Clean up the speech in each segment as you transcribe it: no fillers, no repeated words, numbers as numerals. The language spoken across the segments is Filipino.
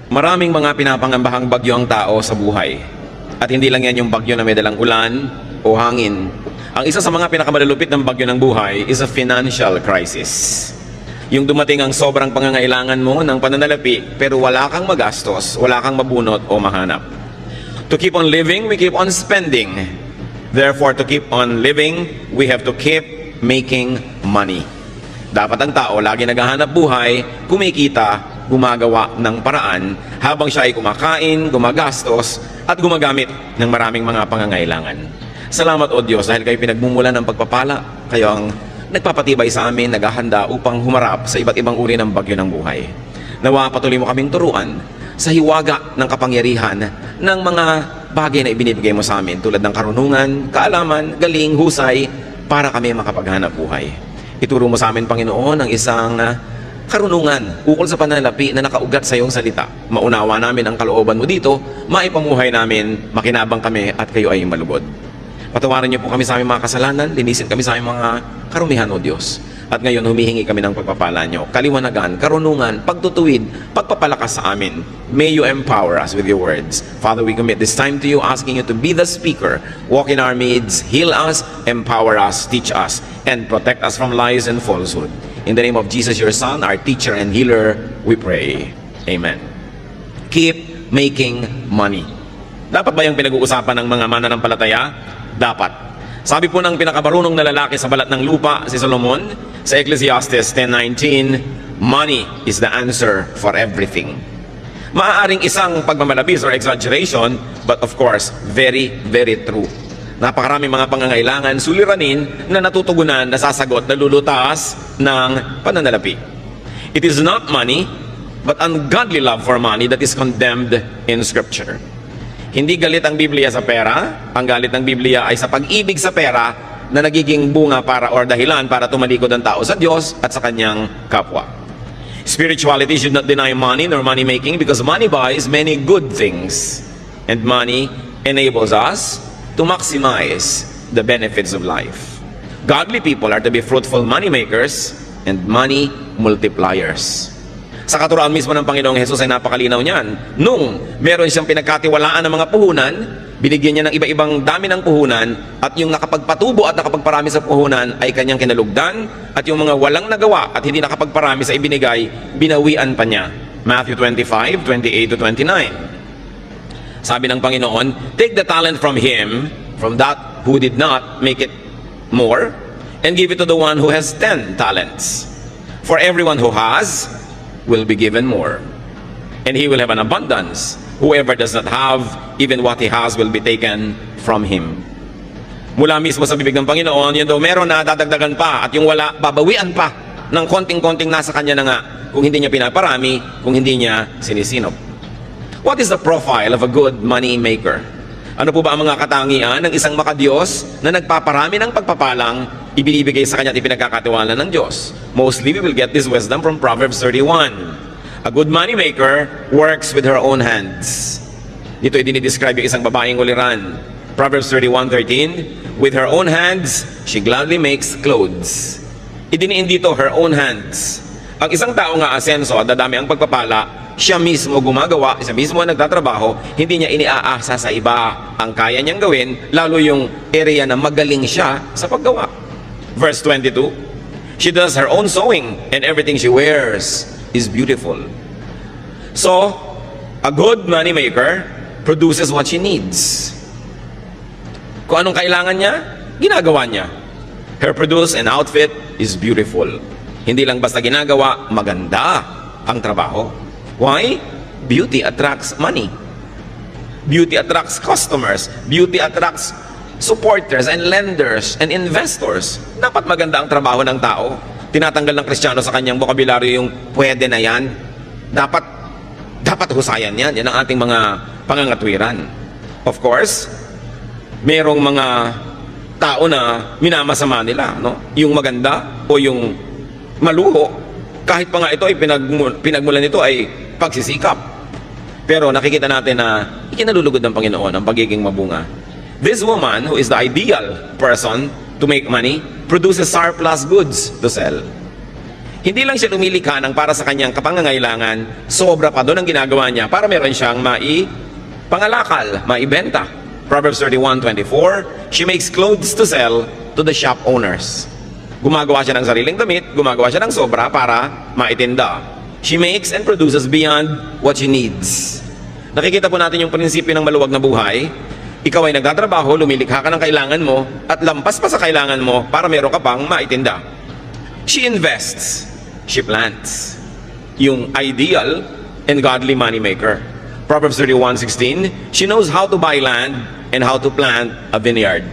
Maraming mga pinapangambahang bagyo ang tao sa buhay. At hindi lang yan yung bagyo na may dalang ulan o hangin. Ang isa sa mga pinakamalulupit ng bagyo ng buhay is a financial crisis. Yung dumating ang sobrang pangangailangan mo ng pananalapi pero wala kang magastos, wala kang mabunot o mahanap. To keep on living, we keep on spending. Therefore, to keep on living, we have to keep making money. Dapat ang tao lagi naghahanap buhay, kumikita, gumagawa ng paraan habang siya ay kumakain, gumagastos, at gumagamit ng maraming mga pangangailangan. Salamat o Diyos dahil kayo pinagmumulan ng pagpapala, kayo ang nagpapatibay sa amin, naghahanda upang humarap sa iba't ibang uri ng bagyo ng buhay. Nawa patuloy mo kaming turuan sa hiwaga ng kapangyarihan ng mga bagay na ibinibigay mo sa amin tulad ng karunungan, kaalaman, galing, husay para kami makapaghanap buhay. Ituro mo sa amin, Panginoon, ang isang karunungan ukol sa pananalapi na nakaugat sa iyong salita. Maunawa namin ang kalooban mo dito, maipamuhay namin, makinabang kami at kayo ay malugod. Patawarin niyo po kami sa aming mga kasalanan, linisin kami sa aming mga karumihan, O Diyos. At ngayon humihingi kami ng pagpapala niyo, kaliwanagan, karunungan, pagtutuwid, pagpapalakas sa amin. May you empower us with your words. Father, we commit this time to you, asking you to be the speaker. Walk in our midst, heal us, empower us, teach us, and protect us from lies and falsehood. In the name of Jesus, your Son, our teacher and healer, we pray. Amen. Keep making money. Dapat ba yung pinag-uusapan ng mga mananampalataya? Dapat. Sabi po ng pinakabarunong na lalaki sa balat ng lupa, si Solomon, sa Ecclesiastes 10:19, money is the answer for everything. Maaaring isang pagmamalabis or exaggeration, but of course, very, very true. Napakaraming mga pangangailangan, suliranin na natutugunan, nasasagot, nalulutas ng pananalapi. It is not money, but ungodly love for money that is condemned in Scripture. Hindi galit ang Biblia sa pera, ang galit ng Biblia ay sa pag-ibig sa pera na nagiging bunga para or dahilan para tumalikod ang tao sa Diyos at sa kanyang kapwa. Spirituality should not deny money nor money making because money buys many good things and money enables us to maximize the benefits of life. Godly people are to be fruitful money makers and money multipliers. Sa katuroan mismo ng Panginoong Hesus ay napakalinaw niyan. Nung meron siyang pinagkatiwalaan ng mga puhunan, binigyan niya ng iba-ibang dami ng puhunan at yung nakapagpatubo at nakapagparami sa puhunan ay kanyang kinalugdan at yung mga walang nagawa at hindi nakapagparami sa ibinigay, binawian pa niya. Matthew 25:28-29. Sabi ng Panginoon, take the talent from him, from that who did not make it more, and give it to the one who has 10 talents. For everyone who has will be given more, and he will have an abundance. Whoever does not have, even what he has will be taken from him. Mula mismo sa bibig ng Panginoon, yun daw meron na dadagdagan pa, at yung wala, babawian pa ng konting-konting nasa kanya na nga, kung hindi niya pinaparami, kung hindi niya sinisinop. What is the profile of a good money maker? Ano po ba ang mga katangian ng isang makadiyos na nagpaparami ng pagpapalang ibinibigay sa kanya at ipinagkakatiwalaan ng Diyos? Mostly, we will get this wisdom from Proverbs 31. A good money maker works with her own hands. Dito i-describe yung isang babaeng uliran. Proverbs 31:13, with her own hands, she gladly makes clothes. Idiniin dito, her own hands. Ang isang tao nga asenso at dadami ang pagpapala, siya mismo gumagawa, siya mismo nagtatrabaho, hindi niya iniaasa sa iba ang kaya niyang gawin, lalo yung area na magaling siya sa paggawa. Verse 22, she does her own sewing and everything she wears is beautiful. So, a good money maker produces what she needs. Kung anong kailangan niya, ginagawa niya. Her produce and outfit is beautiful. Hindi lang basta ginagawa, maganda ang trabaho. Why? Beauty attracts money. Beauty attracts customers. Beauty attracts supporters and lenders and investors. Dapat maganda ang trabaho ng tao. Tinatanggal ng Kristiyano sa kanyang bokabularyo yung pwede na yan. Dapat husayan yan. Yan ang ating mga pangangatwiran. Of course, merong mga tao na minamasama nila, no? Yung maganda o yung maluho, kahit pa nga ito ay pinagmulan nito ay pagsisikap. Pero nakikita natin na ikinalulugod ng Panginoon ang pagiging mabunga. This woman, who is the ideal person to make money, produces surplus goods to sell. Hindi lang siya lumilikha ng para sa kanyang kapangangailangan, sobra pa doon ang ginagawa niya para meron siyang pangalakal, maibenta. Proverbs 31:24, she makes clothes to sell to the shop owners. Gumagawa siya ng sariling damit, gumagawa siya ng sobra para maitinda. She makes and produces beyond what she needs. Nakikita po natin yung prinsipyo ng maluwag na buhay. Ikaw ay nagtatrabaho, lumilikha ka ng kailangan mo, at lampas pa sa kailangan mo para meron ka pang maitinda. She invests, she plants. Yung ideal and godly moneymaker. Proverbs 31:16, she knows how to buy land and how to plant a vineyard.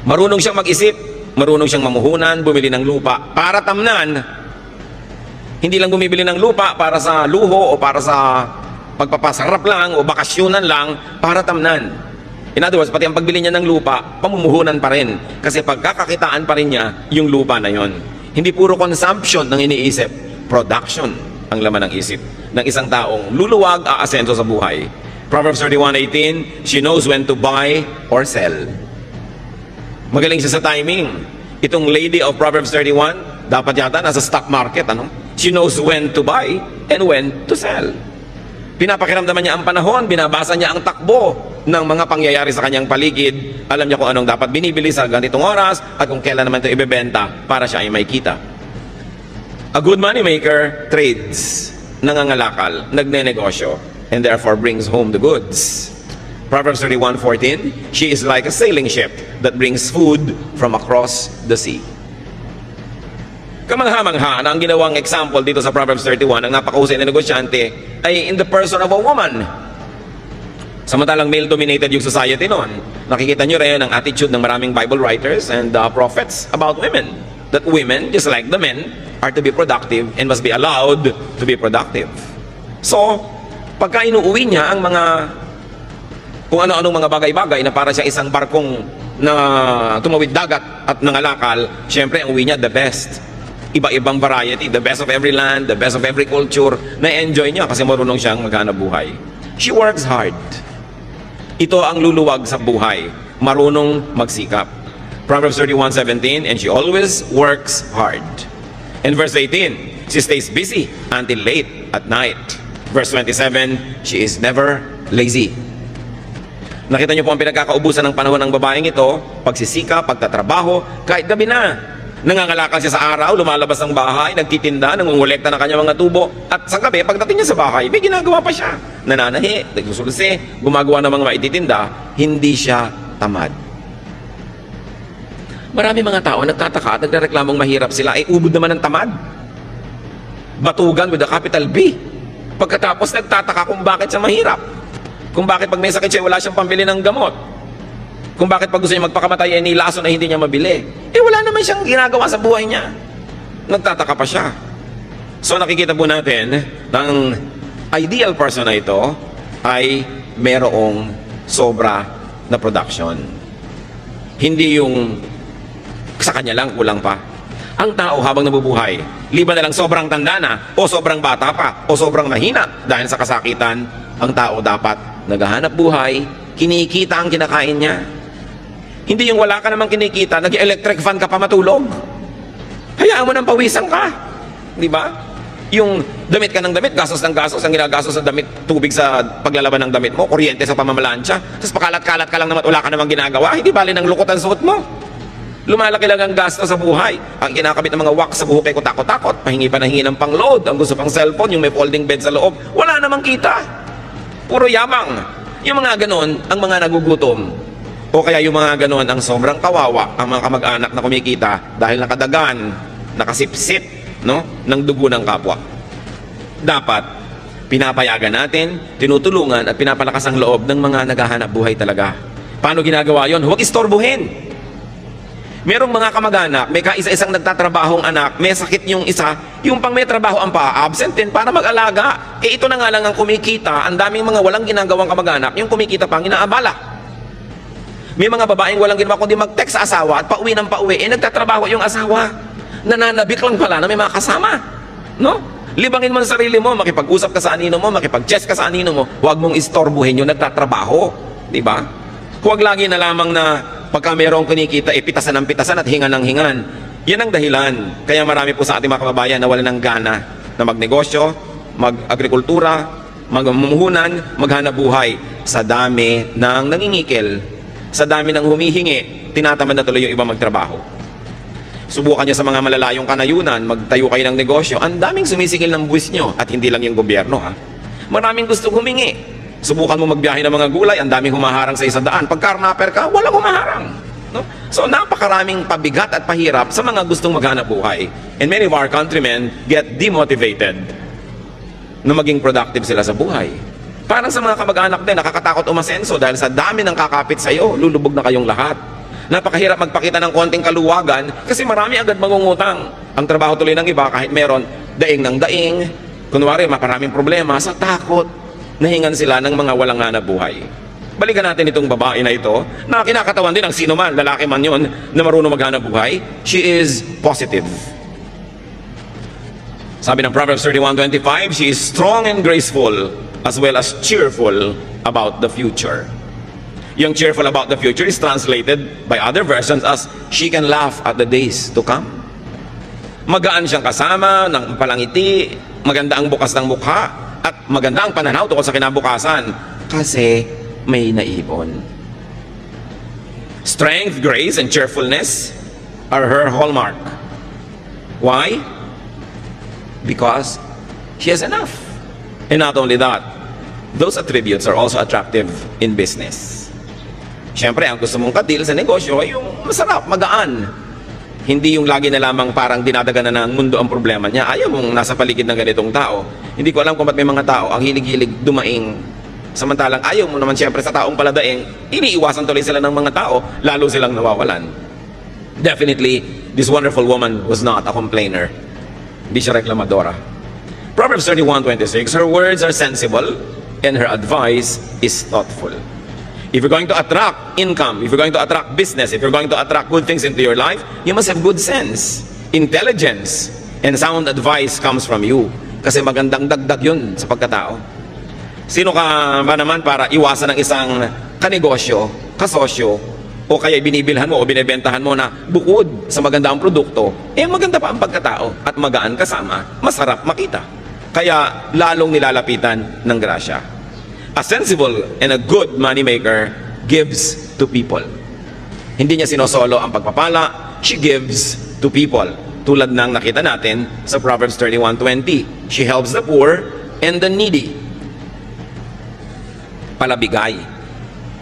Marunong siyang mag-isip, marunong siyang mamuhunan, bumili ng lupa para tamnan. Hindi lang bumibili ng lupa para sa luho o para sa pagpapasarap lang o bakasyonan lang, para tamnan. In other words, pati ang pagbili niya ng lupa, pamumuhunan pa rin. Kasi pagkakakitaan pa rin niya yung lupa na yon. Hindi puro consumption ng iniisip, production ang laman ng isip ng isang taong luluwag, aasenso sa buhay. Proverbs 31:18, she knows when to buy or sell. Magaling siya sa timing. Itong lady of Proverbs 31, dapat yata nasa stock market, ano? She knows when to buy and when to sell. Pinapakiramdaman niya ang panahon, binabasa niya ang takbo ng mga pangyayari sa kanyang paligid. Alam niya kung anong dapat binibili sa ganitong oras at kung kailan naman ito ibebenta para siya ay may kita. A good moneymaker trades, nangangalakal, nagnenegosyo, and therefore brings home the goods. Proverbs 31:14, she is like a sailing ship that brings food from across the sea. Kamangha-mangha na ang ginawang example dito sa Proverbs 31 ng napakahusay na negosyante ay in the person of a woman. Samantalang male-dominated yung society noon. Nakikita nyo rin ang attitude ng maraming Bible writers and prophets about women. That women, just like the men, are to be productive and must be allowed to be productive. So, pagka inuuwi niya ang mga kung ano-anong mga bagay-bagay na para siya isang barkong na tumawid dagat at nangalakal, syempre ang uwi niya the best. Iba-ibang variety, the best of every land, the best of every culture, na-enjoy niya kasi marunong siyang maghanap buhay. She works hard. Ito ang luluwag sa buhay, marunong magsikap. Proverbs 31:17, and she always works hard. And verse 18, she stays busy until late at night. Verse 27, she is never lazy. Nakita niyo po ang pinagkakaubusan ng panahon ng babaeng ito, pagsisikap, pagtatrabaho, kahit gabi na. Nangangalakal siya sa araw, lumalabas ng bahay, nagtitinda, nangungulekta ng kanyang mga tubo. At sa gabi, pagdating niya sa bahay, may ginagawa pa siya. Nananahi, nagsusulsi, gumagawa ng mga maititinda, hindi siya tamad. Marami mga tao nagtataka at nagreklamong mahirap sila, ay ubod naman ng tamad. Batugan with a capital B. Pagkatapos nagtataka kung bakit siya mahirap. Kung bakit pag may sakit siya, wala siyang pambili ng gamot. Kung bakit pag gusto niya magpakamatay ay nilaso na hindi niya mabili. Wala naman siyang ginagawa sa buhay niya. Nagtataka pa siya. So nakikita po natin ng ideal person na ito ay merong sobra na production. Hindi yung sa kanya lang, kulang pa. Ang tao habang nabubuhay, liban na lang sobrang tanda na, o sobrang bata pa, o sobrang mahina dahil sa kasakitan, ang tao dapat naghahanap buhay, kinikita ang kinakain niya. Hindi yung wala ka namang kinikita, nag-electric fan ka pa matulog. Hayaan mo nang pawisan ka. Di ba? Yung damit ka ng damit, gastos ng gastos, ang ginagastos sa damit, tubig sa paglalaban ng damit mo, kuryente sa pamamalansya, tapos pakalat-kalat ka lang naman, wala ka namang ginagawa, hindi bali ng lukot ang suot mo. Lumalaki lang ang gasto sa buhay. Ang kinakabit ng mga wax sa buhok ay kutakot-takot, pahingi pa ng hingi ng pang-load, ang gusto pang cellphone, yung may folding bed sa loob, wala namang kita. Puro yamang. Yung mga ganon, ang mga nagugutom. O kaya yung mga ganon, ang sobrang kawawa, ang mga kamag-anak na kumikita dahil nakadagan, nakasipsip, no, ng dugo ng kapwa. Dapat, pinapayagan natin, tinutulungan at pinapalakas ang loob ng mga naghahanap buhay talaga. Paano ginagawa yon? Huwag istorbohin. Merong mga kamag-anak, may kaisa-isang nagtatrabahong anak, may sakit yung isa, yung pang may trabaho ang pa-absent din para mag-alaga. Ito na nga lang ang kumikita, ang daming mga walang ginagawang kamag-anak, yung kumikita pang inaabala. May mga babaeng walang ginawa kundi mag-text sa asawa at pauwi ng pauwi, nagtatrabaho yung asawa. Nananabik lang pala na may mga kasama. No? Libangin mo sa sarili mo, makipag-usap ka sa anino mo, makipag-chess ka sa anino mo, huwag mong istorbuhin yung nagtatrabaho. Diba? Huwag lagi na lamang na pagka mayroong kinikita, pitasan ng pitasan at hingan ng hingan. Yan ang dahilan. Kaya marami po sa ating mga kababayan na wala ng gana na magnegosyo, mag-agrikultura, magmumuhunan, maghanap buhay sa dami ng nangingikil, sa dami ng humihingi, tinatamad na tuloy yung iba magtrabaho. Subukan nyo sa mga malalayong kanayunan, magtayo kayo ng negosyo, ang daming sumisikil ng buwis nyo at hindi lang yung gobyerno ha. Maraming gusto humingi. Subukan mo magbiyahe ng mga gulay, ang daming humaharang sa 100. Pag karnaper ka, walang humaharang. No? So napakaraming pabigat at pahirap sa mga gustong maghanap buhay. And many of our countrymen get demotivated na maging productive sila sa buhay. Parang sa mga kamag-anak din, nakakatakot umasenso dahil sa dami ng kakapit sa iyo, lulubog na kayong lahat. Napakahirap magpakita ng konting kaluwagan kasi marami agad mangungutang. Ang trabaho tuloy ng iba kahit meron daing ng daing, kunwari maparaming problema sa takot, nahingan sila ng mga walang hanap buhay. Balikan natin itong babae na ito na kinakatawan din ng sino man, lalaki man yon, na marunong maghanap buhay. She is positive. Sabi ng Proverbs 31:25, she is strong and graceful as well as cheerful about the future. Yung cheerful about the future is translated by other versions as she can laugh at the days to come. Magaan siyang kasama, ng palangiti, maganda ang bukas ng mukha, at maganda ang pananaw tungkol sa kinabukasan kasi may naipon. Strength, grace, and cheerfulness are her hallmark. Why? Because she has enough. And not only that, those attributes are also attractive in business. Siyempre, ang gusto mong kadil sa negosyo ay yung masarap, magaan. Hindi yung lagi na lamang parang dinadagan na ng mundo ang problema niya. Ayaw mong nasa paligid ng ganitong tao. Hindi ko alam kung ba't may mga tao ang hilig-hilig dumaing. Samantalang ayaw mo naman siyempre sa taong paladaing, iniiwasan tuloy sila ng mga tao, lalo silang nawawalan. Definitely, this wonderful woman was not a complainer. Hindi siya reklamadora. Proverbs 31:26, her words are sensible and her advice is thoughtful. If you're going to attract income, if you're going to attract business, if you're going to attract good things into your life, you must have good sense, intelligence, and sound advice comes from you. Kasi magandang dagdag yun sa pagkatao. Sino ka ba naman para iwasan ng isang kanegosyo, kasosyo, o kaya binibilhan mo o binibentahan mo na bukod sa maganda ang produkto, maganda pa ang pagkatao at magaan kasama, masarap makita. Kaya lalong nilalapitan ng grasya. A sensible and a good moneymaker gives to people. Hindi niya sinosolo ang pagpapala, she gives to people. Tulad ng nakita natin sa Proverbs 31:20. She helps the poor and the needy. Palabigay.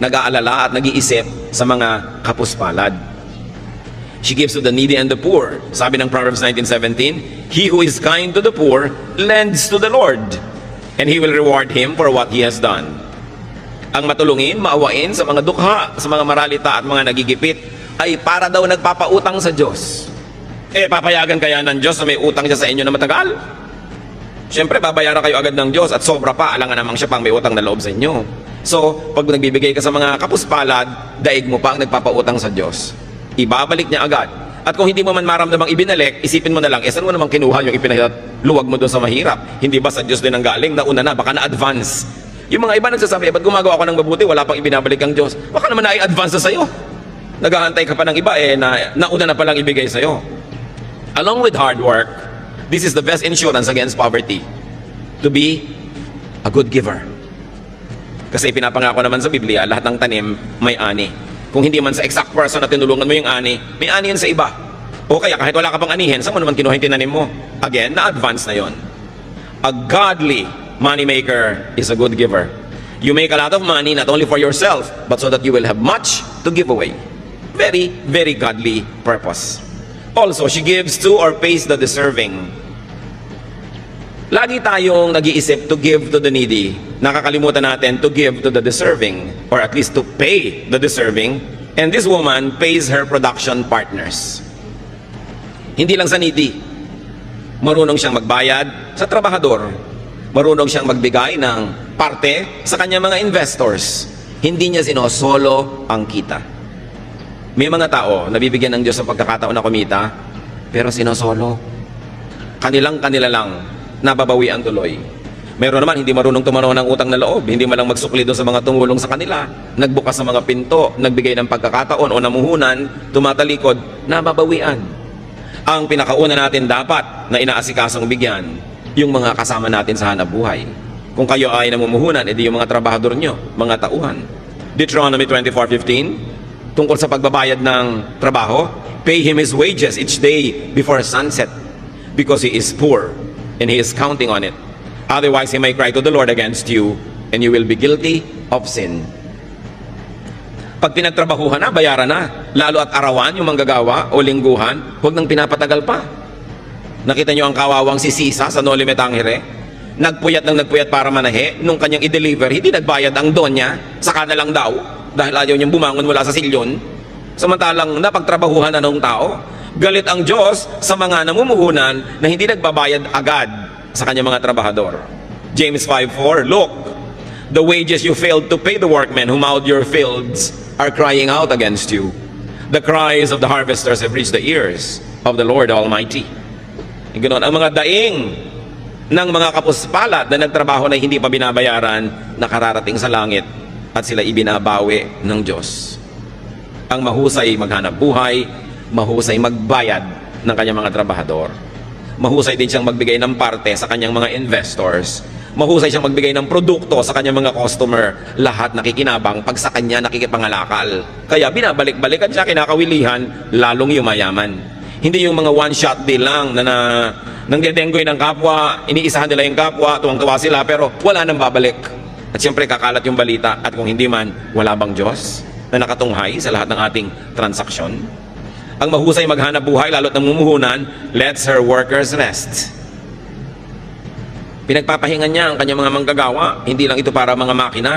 Nag-aalala at nag-iisip sa mga kapuspalad. She gives to the needy and the poor. Sabi ng Proverbs 19:17, he who is kind to the poor lends to the Lord, and He will reward him for what he has done. Ang matulungin, maawain sa mga dukha, sa mga maralita at mga nagigipit, ay para daw nagpapautang sa Diyos. Papayagan kaya ng Diyos na may utang siya sa inyo na matagal? Siyempre, babayaran kayo agad ng Diyos at sobra pa, alangan namang siya pang may utang na loob sa inyo. So, pag nagbibigay ka sa mga kapuspalad, daig mo pa ang nagpapautang sa Diyos. Ibabalik niya agad. At kung hindi mo man maramdamang ibinalik, isipin mo na lang, saan mo namang kinuha yung ipinaluwag mo doon sa mahirap? Hindi ba sa Diyos din ang galing? Nauna na, baka na-advance. Yung mga iba nagsasabi, ba't gumagawa ako ng mabuti, wala pang ibinabalik ang Diyos? Baka naman na-advance na sa'yo. Naghahantay ka pa ng iba, nauna na palang ibigay sa'yo. Along with hard work, this is the best insurance against poverty. To be a good giver. Kasi pinapangako naman sa Biblia, lahat ng tanim may ani. Kung hindi man sa exact person na tinulungan mo yung ani, may ani yan sa iba. O kaya kahit wala ka pang anihin, saan mo naman kinuha yung tinanim mo? Again, na-advance na yon. A godly moneymaker is a good giver. You make a lot of money not only for yourself, but so that you will have much to give away. Very, very godly purpose. Also, she gives to or pays the deserving. Lagi tayong nag-iisip to give to the needy. Nakakalimutan natin to give to the deserving, or at least to pay the deserving. And this woman pays her production partners. Hindi lang sa needy. Marunong siyang magbayad sa trabahador. Marunong siyang magbigay ng parte sa kanyang mga investors. Hindi niya sinosolo ang kita. May mga tao nabibigyan ng Diyos ng pagkakataon na kumita, pero sinosolo. Kanila lang nababawian tuloy. Meron naman hindi marunong tumanaw ng utang na loob, hindi malang magsukli doon sa mga tumulong sa kanila, nagbukas sa mga pinto, nagbigay ng pagkakataon o namuhunan, tumatalikod, nababawian. Ang pinakauna natin dapat na inaasikasong bigyan, yung mga kasama natin sa hanap buhay. Kung kayo ay namumuhunan, edi yung mga trabahador nyo, mga tauhan. Deuteronomy 24:15, tungkol sa pagbabayad ng trabaho, pay him his wages each day before sunset, because he is poor and he is counting on it. Otherwise, he may cry to the Lord against you, and you will be guilty of sin. Pag pinagtrabahuhan na, bayaran na. Lalo at arawan, yung manggagawa o lingguhan, huwag nang pinapatagal pa. Nakita nyo ang kawawang si Sisa sa No Limit Tangere? Nagpuyat para manahe. Nung kanyang i-deliver, hindi nagbayad ang donya. Saka na lang daw, dahil ayaw niyang bumangon mula sa silyon. Samantalang napagtrabahuhan na ng tao. Galit ang Diyos sa mga namumuhunan na hindi nagbabayad agad sa kanyang mga trabahador. James 5:4, look, the wages you failed to pay the workmen who mowed your fields are crying out against you. The cries of the harvesters have reached the ears of the Lord Almighty. Ganoon, ang mga daing ng mga kapuspalad na nagtrabaho na hindi pa binabayaran, nakararating sa langit at sila ibinabawi ng Diyos. Ang mahusay maghanap buhay, mahusay magbayad ng kanyang mga trabahador. Mahusay din siyang magbigay ng parte sa kanyang mga investors. Mahusay siyang magbigay ng produkto sa kanyang mga customer. Lahat nakikinabang pag sa kanya nakikipangalakal. Kaya binabalik-balikan siya, kinakawilihan, lalong yumayaman. Hindi yung mga one-shot deal lang na nangdedenggoy ng kapwa, iniisahan nila yung kapwa, tuwang-tuwa sila, pero wala nang babalik. At siyempre kakalat yung balita, at kung hindi man, wala bang Diyos na nakatunghay sa lahat ng ating transaksyon? Ang mahusay maghanap buhay, lalo't namumuhunan, lets her workers rest. Pinagpapahingan niya ang kanyang mga manggagawa. Hindi lang ito para mga makina.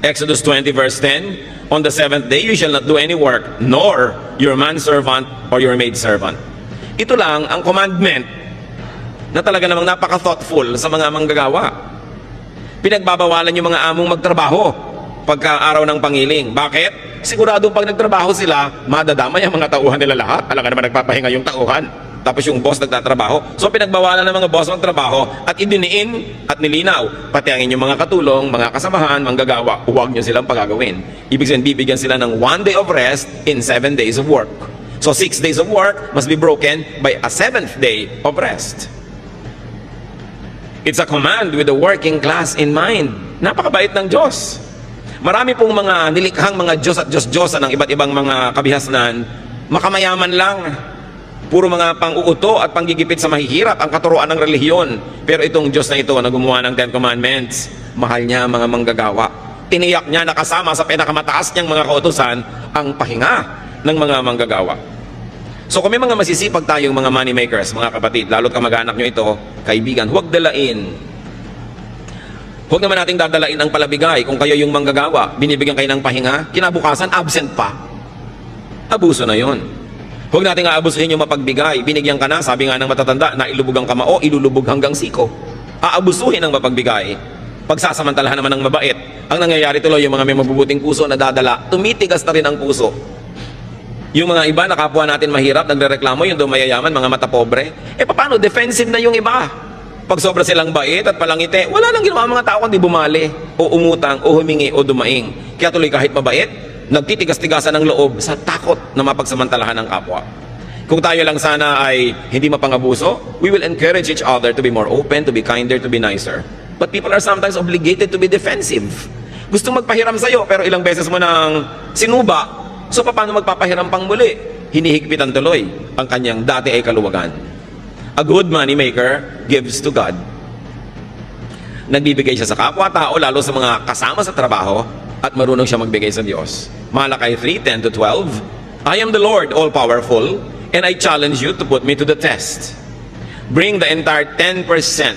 Exodus 20:10, on the seventh day you shall not do any work, nor your manservant or your maidservant. Ito lang ang commandment na talaga namang napaka-thoughtful sa mga manggagawa. Pinagbabawalan yung mga among magtrabaho pagka araw ng pangiling. Bakit? Siguradong pag nagtrabaho sila, madadamay ang mga tauhan nila lahat. Alam ka naman nagpapahinga yung tauhan. Tapos yung boss nagtatrabaho. So pinagbawalan ng mga boss magtrabaho at idiniin at nilinaw. Pati ang inyong mga katulong, mga kasamahan, manggagawa, huwag nyo silang pagagawin. Ibig sabihin, bibigyan sila ng 1 day of rest in 7 days of work. So 6 days of work must be broken by a 7th day of rest. It's a command with the working class in mind. Napakabait ng Diyos. Marami pong mga nilikhang mga Diyos at Diyos-Diyosan ng iba't ibang mga kabihasnan, makamayaman lang. Puro mga pang-uuto at panggigipit sa mahihirap ang katuruan ng relihiyon. Pero itong Diyos na ito na gumawa ng 10 Commandments, mahal niya mga manggagawa. Tiniyak niya na kasama sa pinakamataas niyang mga kautusan ang pahinga ng mga manggagawa. So kung may mga masisipag tayong mga money makers, mga kapatid, lalo't kamag-anak nyo ito, kaibigan, huwag dalain. Huwag naman nating dadalain ang palabigay. Kung kayo yung manggagawa, binibigyan kayo ng pahinga, kinabukasan, absent pa. Abuso na yon. Huwag nating aabusuhin yung mapagbigay. Binigyan ka na, sabi nga ng matatanda, na ilubog ang kamao, ilulubog hanggang siko. Aabusuhin ang mapagbigay. Pagsasamantalahan naman ng mabait. Ang nangyayari tuloy, yung mga may mabubuting puso na dadala, tumitigas na rin ang puso. Yung mga iba na kapwa natin mahirap, nagrereklamo, yung mayayaman, mga mata pobre. Paano? Defensive na yung iba. Pag sobra silang bait at palangite, wala lang ginawa mga tao kundi bumali, o umutang, o humingi, o dumaing. Kaya tuloy kahit mabait, nagtitigas-tigasan ng loob sa takot na mapagsamantalahan ng kapwa. Kung tayo lang sana ay hindi mapangabuso, we will encourage each other to be more open, to be kinder, to be nicer. But people are sometimes obligated to be defensive. Gustong magpahiram sa'yo, pero ilang beses mo nang sinuba, so paano magpapahiram pang muli? Hinihigpitan tuloy ang kanyang dati ay kaluwagan. A good money maker gives to God. Nagbibigay siya sa kapwa-tao, lalo sa mga kasama sa trabaho, at marunong siya magbigay sa Diyos. Malakay 3:10-12, I am the Lord, all-powerful, and I challenge you to put me to the test. Bring the entire 10%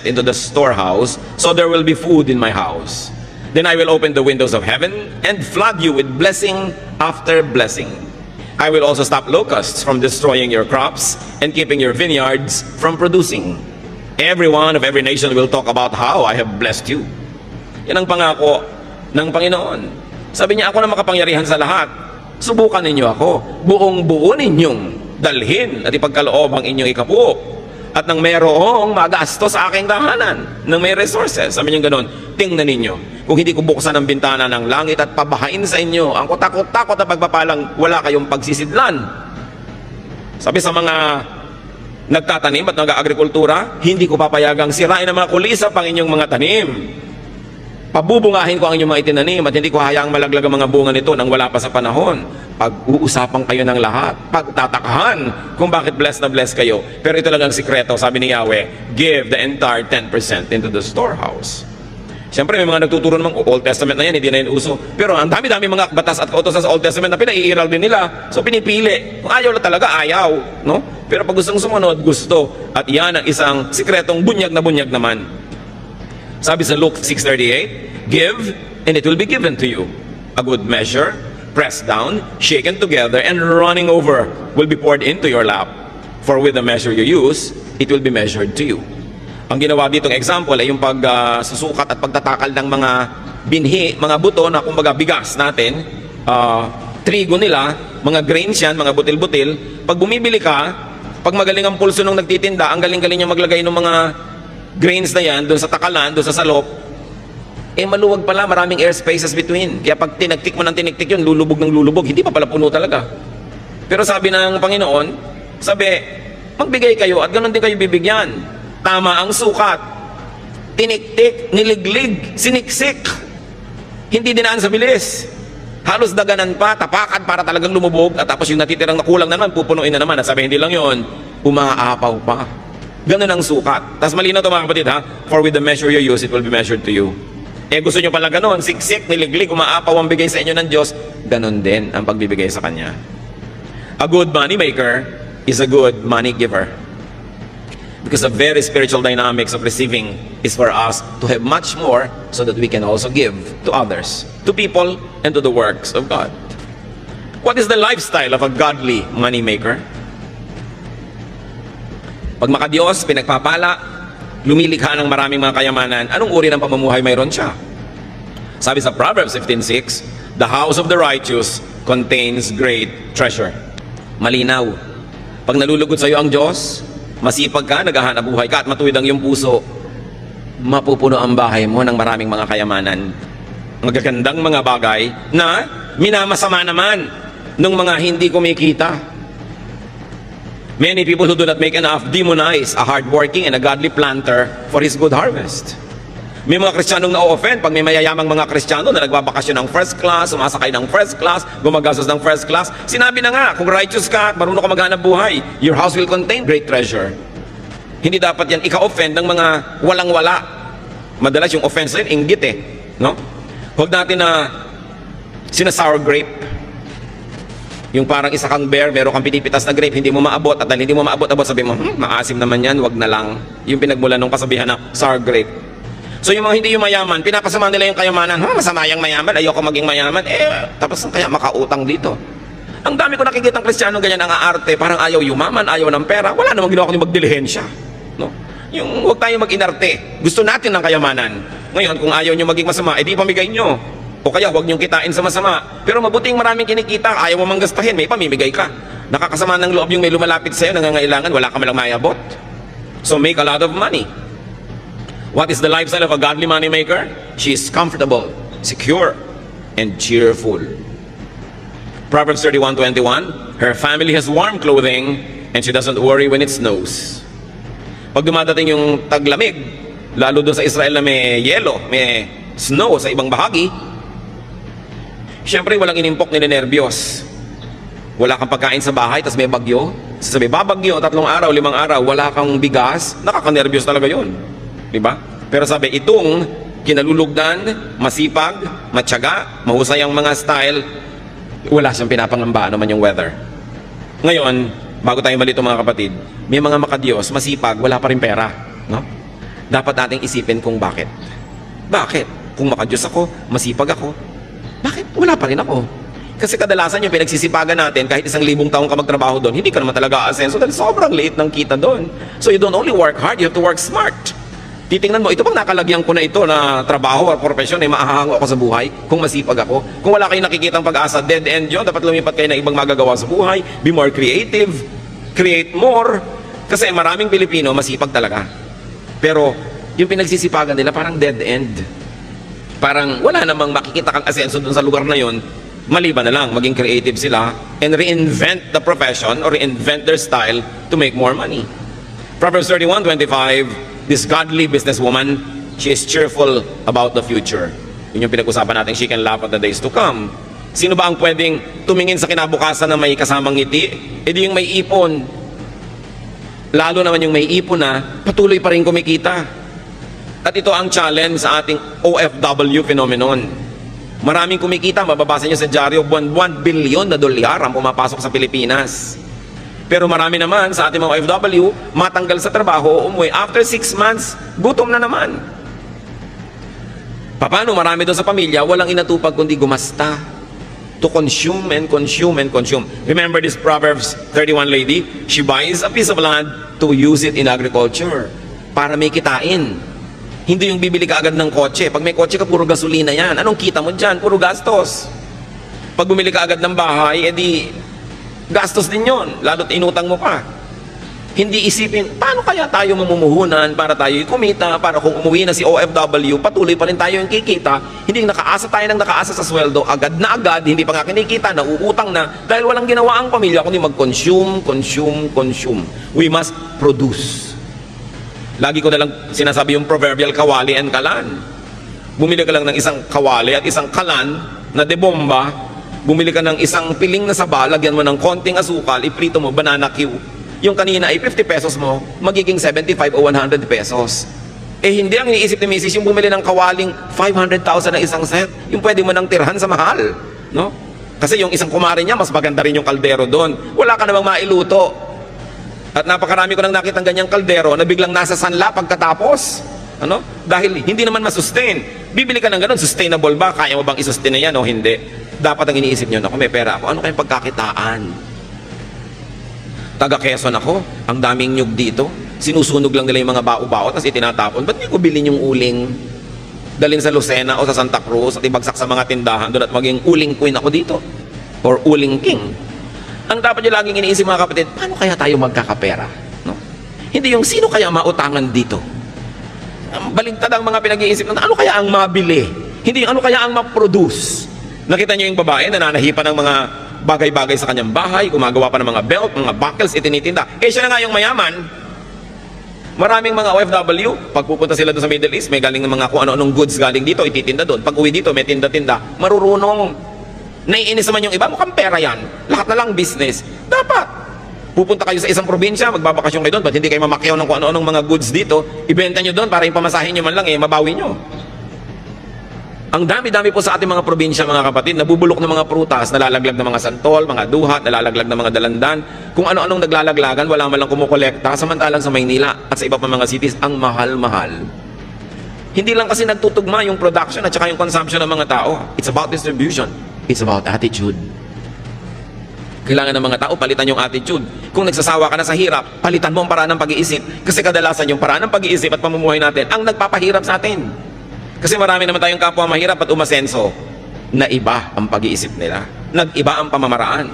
into the storehouse, so there will be food in my house. Then I will open the windows of heaven and flood you with blessing after blessing. I will also stop locusts from destroying your crops and keeping your vineyards from producing. Everyone of every nation will talk about how I have blessed you. Yan ang pangako ng Panginoon. Sabi niya, ako na makapangyarihan sa lahat. Subukan ninyo ako. Buong-buo ninyong dalhin at ipagkaloob ang inyong ikapuo. At nang mayroong magasto sa aking tahanan, nang may resources. Sabi niya ganoon, tingnan ninyo. Kung hindi ko buksan ang bintana ng langit at pabahain sa inyo, ang kutakot-takot na pagpapalang wala kayong pagsisidlan. Sabi sa mga nagtatanim at nag-aagrikultura, hindi ko papayagang sirain ang mga kulisap ang inyong mga tanim. Pabubungahin ko ang inyong mga itinanim at hindi ko hayaang malaglag ang mga bunga nito nang wala pa sa panahon. Pag-uusapan kayo ng lahat, pagtatakahan kung bakit blessed na blessed kayo. Pero ito lang ang sikreto, sabi ni Yahweh, give the entire 10% into the storehouse. Siyempre may mga nagtuturo ng Old Testament na yan, hindi na yun uso. Pero ang dami-dami mga batas at kautosan sa Old Testament na pinaiiral din nila. So pinipili. Kung ayaw na talaga, ayaw. No? Pero pag gustong sumunod, gusto. At yan ang isang sikretong bunyag na bunyag naman. Sabi sa Luke 6:38, give and it will be given to you. A good measure, pressed down, shaken together, and running over will be poured into your lap. For with the measure you use, it will be measured to you. Ang ginawa ditong example ay yung pagsusukat at pagtatakal ng mga binhi, mga buto na kumbaga bigas natin, trigo nila, mga grains yan, mga butil-butil. Pag bumibili ka, pag magaling ang pulso nung nagtitinda, ang galing-galing niya maglagay ng mga grains na yan, doon sa takalan, doon sa salop, maluwag pala, maraming air spaces between. Kaya pag tinagtik mo ng tinigtik yun, lulubog ng lulubog, hindi pa pala puno talaga. Pero sabi ng Panginoon, sabi, magbigay kayo at ganoon din kayo bibigyan. Tama ang sukat. Tiniktik, niliglig, siniksik. Hindi dinaan sa bilis. Halos daganan pa, tapakan para talagang lumubog at tapos yung natitirang nakulang na naman, pupunuin na naman. At sabi, hindi lang yon, umaapaw pa. Ganun ang sukat. Tapos malinaw ito mga kapatid ha, for with the measure you use, it will be measured to you. Gusto nyo pala ganun, siksik, niliglig, umaapaw ang bigay sa inyo ng Diyos, ganun din ang pagbibigay sa Kanya. A good money maker is a good money giver. Because the very spiritual dynamics of receiving is for us to have much more so that we can also give to others, to people, and to the works of God. What is the lifestyle of a godly money maker? Pag makadiyos, pinagpapala, lumilikha ng maraming mga kayamanan, anong uri ng pamumuhay mayroon siya? Sabi sa Proverbs 15:6, the house of the righteous contains great treasure. Malinaw. Pag nalulugod sa iyo ang Diyos, masipag ka, naghahanap buhay ka, at matuwid ang iyong puso, mapupuno ang bahay mo ng maraming mga kayamanan. Magagandang mga bagay na minamasama naman ng mga hindi kumikita. Many people who do not make enough demonize a hardworking and a godly planter for his good harvest. May mga Kristiyanong na-offend pag may mayayamang mga Kristiyano na nagbabakasyon ng first class, sumasakay ng first class, gumagastos ng first class. Sinabi na nga, kung righteous ka at marunong ka maghanap buhay, your house will contain great treasure. Hindi dapat yan ika-offend ng mga walang-wala. Madalas yung offense rin, inggit eh. No? Huwag natin na sinasour grape. Yung parang isa kang bear, meron kang pinipitas na grape, hindi mo maabot, at dahil hindi mo maabot-abot, sabi mo, maasim naman yan, wag na lang. Yung pinagmulan ng kasabihan na sour grape. So yung mga hindi yung mayaman, pinapasama nila yung kayamanan, masama yung mayaman, ayoko maging mayaman, tapos kaya makautang dito. Ang dami ko nakikitang Kristiyano ganyan ang aarte, parang ayaw yumaman, ayaw ng pera, wala namang ginawa kundi magdilihensya. No? Yung huwag tayo mag-inarte, gusto natin ng kayamanan. Ngayon, kung ayaw nyo maging masama, di pamigay nyo. O kaya huwag niyong kitain sa masama. Pero mabuting maraming kinikita, ayaw mo manggastahin, may pamimigay ka. Nakakasama ng loob yung may lumalapit sa'yo, nangangailangan, wala ka malang mayabot. So make a lot of money. What is the lifestyle of a godly money maker? She is comfortable, secure, and cheerful. Proverbs 31:21, her family has warm clothing, and she doesn't worry when it snows. Pag dumadating yung taglamig, lalo doon sa Israel na may yelo, may snow sa ibang bahagi, siyempre, walang inimpok ninenervyos. Wala kang pagkain sa bahay, tas may bagyo. Sasabi, babagyo, 3 araw, 5 araw, wala kang bigas, nakakanervyos talaga yun. Diba? Pero sabi, itong kinalulugdan, masipag, matyaga, mahusay ang mga style, wala siyang pinapangamba naman yung weather. Ngayon, bago tayo malito mga kapatid, may mga makadiyos, masipag, wala pa rin pera. No? Dapat nating isipin kung bakit. Bakit? Kung makadiyos ako, masipag ako, bakit? Wala pa rin ako. Kasi kadalasan yung pinagsisipagan natin, kahit 1,000 taong ka magtrabaho doon, hindi ka naman talaga aasenso dahil sobrang liit ng kita doon. So you don't only work hard, you have to work smart. Titingnan mo, ito bang nakalagyan ko na ito na trabaho or profesyon, maahango ako sa buhay kung masipag ako. Kung wala kayong nakikitang pag-asa, dead end yun, dapat lumipat kayo ng ibang magagawa sa buhay, be more creative, create more. Kasi maraming Pilipino, masipag talaga. Pero yung pinagsisipagan nila parang dead end. Parang wala namang makikita kang asenso dun sa lugar na yon, maliban na lang maging creative sila and reinvent the profession or reinvent their style to make more money. Proverbs 31:25, this godly businesswoman, she is cheerful about the future. Yun yung pinag-usapan natin, she can laugh at the days to come. Sino ba ang pwedeng tumingin sa kinabukasan na may kasamang ngiti? E di yung may ipon. Lalo naman yung may ipon na patuloy pa rin kumikita. At ito ang challenge sa ating OFW phenomenon. Maraming kumikita, mababasa nyo sa dyaryo, buwan-buwan, bilyon na dolyar ang pumapasok sa Pilipinas. Pero marami naman sa ating mga OFW, matanggal sa trabaho, umuwi. After 6 months, gutom na naman. Paano marami doon sa pamilya, walang inatupag kundi gumasta. To consume and consume and consume. Remember this Proverbs 31 lady? She buys a piece of land to use it in agriculture. Para may kitain. Hindi yung bibili ka agad ng kotse. Pag may kotse ka, puro gasolina yan. Anong kita mo dyan? Puro gastos. Pag bumili ka agad ng bahay, edi gastos din yon. Lalo't inutang mo pa. Hindi isipin, paano kaya tayo mamumuhunan para tayo kumita, para kung umuwi na si OFW, patuloy pa rin tayo yung kikita. Hindi nakaasa tayo ng nakaasa sa sweldo, agad na agad, hindi pa nga kinikita, nauutang na, dahil walang ginawa ang pamilya, kundi mag-consume, consume, consume. We must produce. Lagi ko na lang sinasabi yung proverbial kawali and kalan. Bumili ka lang ng isang kawali at isang kalan na debomba, bumili ka ng isang piling na saba, lagyan mo ng konting asukal, iprito mo, banana Q. Yung kanina ay 50 pesos mo, magiging 75 o 100 pesos. Eh hindi ang iniisip ni Mrs. yung bumili ng kawaling 500,000 na isang set, yung pwede mo nang tirhan sa mahal. No? Kasi yung isang kumare niya, mas maganda rin yung kaldero doon. Wala ka namang mailuto. At napakarami ko nang nakitang ganyang kaldero na biglang nasa sanla pagkatapos. Ano? Dahil hindi naman masustain. Bibili ka ng ganun, sustainable ba? Kaya mo bang isustain na yan o hindi? Dapat ang iniisip nyo, naku may pera ako, ano kayong pagkakitaan? Taga Quezon ako, ang daming nyug dito. Sinusunog lang nila yung mga bao-bao, tapos itinatapon. Ba't hindi ko bilhin yung uling? Dalhin sa Lucena o sa Santa Cruz at ibagsak sa mga tindahan doon at maging uling queen ako dito. Or uling king. Ang dapat nyo laging iniisip mga kapatid, paano kaya tayo magkakapera? No? Hindi yung sino kaya mautangan dito. Balintad ang mga pinag-iisip na ano kaya ang mabili? Hindi yung ano kaya ang ma-produce. Nakita nyo yung babae, nananahipan ng mga bagay-bagay sa kanyang bahay, gumagawa pa ng mga belt, mga buckles, itinitinda. Eh siya na nga yung mayaman. Maraming mga OFW, pag pupunta sila doon sa Middle East, may galing ng mga kung ano-anong goods galing dito, ititinda doon. Pag uwi dito, may tinda-tinda. Marurunong. Naiinis naman yung iba, mukhang pera yan. Lahat na lang business. Dapat. Pupunta kayo sa isang probinsya, magbabakasyon kayo doon, ba't hindi kayo mamakyaw ng kung ano-anong mga goods dito, ibenta nyo doon para yung pamasahin nyo man lang, mabawi nyo. Ang dami-dami po sa ating mga probinsya, mga kapatid, nabubulok ng mga prutas, nalalaglag ng mga santol, mga duhat, nalalaglag ng mga dalandan. Kung ano-anong naglalaglagan, wala man lang kumukolekta. Samantalang sa Maynila at sa iba pa mga cities, ang mahal-mahal. Hindi lang kasi nagtutugma yung production at saka yung consumption ng mga tao. It's about distribution. It's about attitude. Kailangan ng mga tao, palitan yung attitude. Kung nagsasawa ka na sa hirap, palitan mo ang paraan ng pag-iisip. Kasi kadalasan yung paraan ng pag-iisip at pamumuhay natin ang nagpapahirap sa atin. Kasi marami naman tayong kapwa mahirap at umasenso na iba ang pag-iisip nila. Nag-iba ang pamamaraan.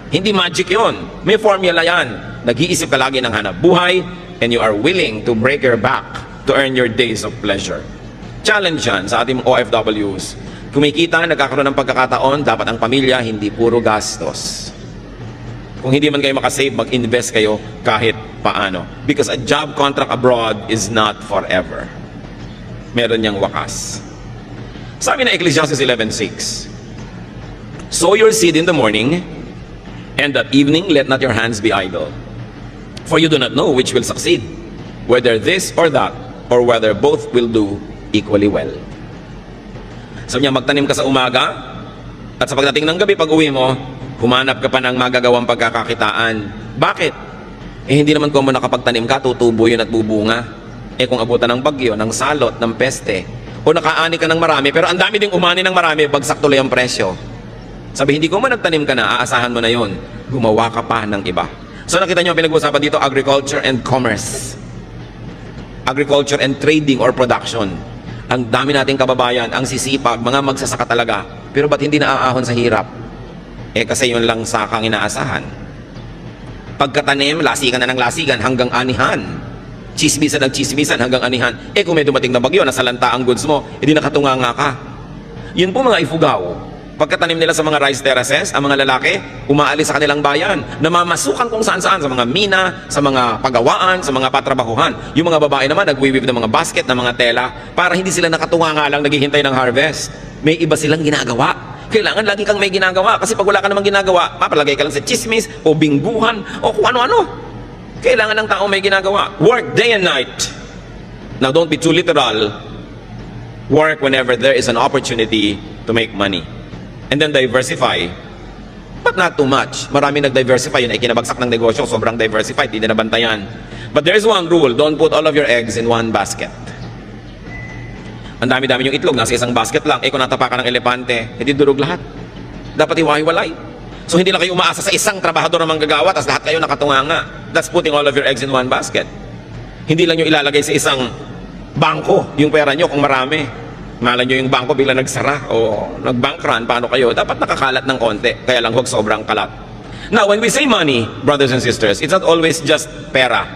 Hindi magic yon. May formula yan. Nag-iisip ka lagi ng hanap buhay and you are willing to break your back to earn your days of pleasure. Challenge yan sa ating OFWs. Kumikita, nagkakaroon ng pagkakataon, dapat ang pamilya hindi puro gastos. Kung hindi man kayo makasave, mag-invest kayo kahit paano. Because a job contract abroad is not forever. Meron niyang wakas. Sabi na Ecclesiastes 11:6, sow your seed in the morning, and at evening let not your hands be idle. For you do not know which will succeed, whether this or that, or whether both will do equally well. Sabi niya, magtanim ka sa umaga, at sa pagdating ng gabi, pag uwi mo, humanap ka pa ng magagawang pagkakakitaan. Bakit? Eh hindi naman kung mo nakapagtanim ka, tutubo yun at bubunga. Eh kung abutan ng bagyo, ng salot, ng peste, o nakaani ka ng marami, pero ang dami ding umani ng marami, bagsak tuloy ang presyo. Sabi, hindi ko man nagtanim ka na, aasahan mo na yon. Gumawa ka pa ng iba. So nakita nyo, pinag-uusapan dito, agriculture and commerce. Agriculture and trading or production. Ang dami nating kababayan, ang sisipag, mga magsasaka talaga. Pero ba't hindi naaahon sa hirap? Eh kasi yun lang sakang inaasahan. Pagkatanim, lasigan na ng lasigan hanggang anihan. Chismisan ng chismisan hanggang anihan. Eh kung may dumating na bagyo, nasalanta ang goods mo, edi nakatunganga ka. Yun po mga ifugaw. Pagkatanim nila sa mga rice terraces, ang mga lalaki, umaalis sa kanilang bayan, namamasukan kung saan-saan, sa mga mina, sa mga pagawaan, sa mga patrabahuhan. Yung mga babae naman, nagwiwib ng mga basket, ng mga tela, para hindi sila nakatunga nga lang naghihintay ng harvest. May iba silang ginagawa. Kailangan lagi kang may ginagawa, kasi pag wala ka namang ginagawa, papalagay ka lang sa chismis, o bingguhan, o kung ano-ano. Kailangan ng tao may ginagawa. Work day and night. Now, don't be too literal. Work whenever there is an opportunity to make money. And then diversify. But not too much. Marami nag-diversify. Yun ay kinabagsak ng negosyo. Sobrang diversified. Hindi na nabantayan. But there is one rule. Don't put all of your eggs in one basket. Ang dami-dami yung itlog. Nasa isang basket lang. Kung natapakan ng elepante, hindi durog lahat. Dapat iwahiwalay. So hindi lang kayo umaasa sa isang trabahador na manggagawa, tapos lahat kayo nakatunganga. That's putting all of your eggs in one basket. Hindi lang nyo ilalagay sa isang bangko yung pera nyo kung marami. Malan nyo yung bangko bigla nagsara o nag-bank run, paano kayo? Dapat nakakalat ng konti, kaya lang huwag sobrang kalat. Now, when we say money, brothers and sisters, it's not always just pera.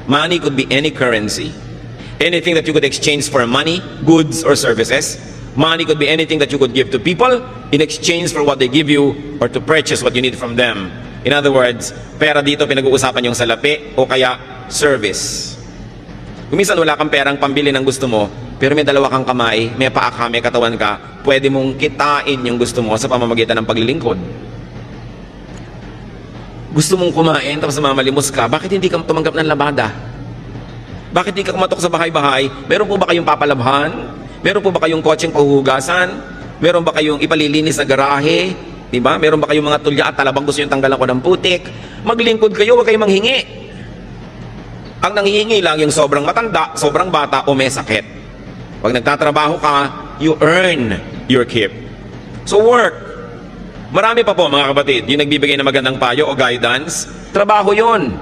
Money could be any currency. Anything that you could exchange for money, goods, or services. Money could be anything that you could give to people in exchange for what they give you or to purchase what you need from them. In other words, pera dito pinag-uusapan yung salapi o kaya service. Kung minsan wala kang perang pambili ng gusto mo, pero may dalawa kang kamay, may paa ka, may katawan ka, pwede mong kitain yung gusto mo sa pamamagitan ng paglilingkod. Gusto mong kumain, tapos mamalimos ka, bakit hindi ka tumanggap ng labada? Bakit hindi ka kumatok sa bahay-bahay? Meron po ba kayong papalabhan? Meron po ba kayong kotseng pahuhugasan? Meron ba kayong ipalilinis sa garahe? Diba? Meron ba kayong mga tulya at talabang gusto yung tanggalan ko ng putik? Maglingkod kayo, huwag kayong manghingi. Ang nanghihingi lang yung sobrang matanda, sobrang bata o may sakit. Pag nagtatrabaho ka, you earn your keep. So work. Marami pa po mga kapatid, yung nagbibigay ng magandang payo o guidance, trabaho yon.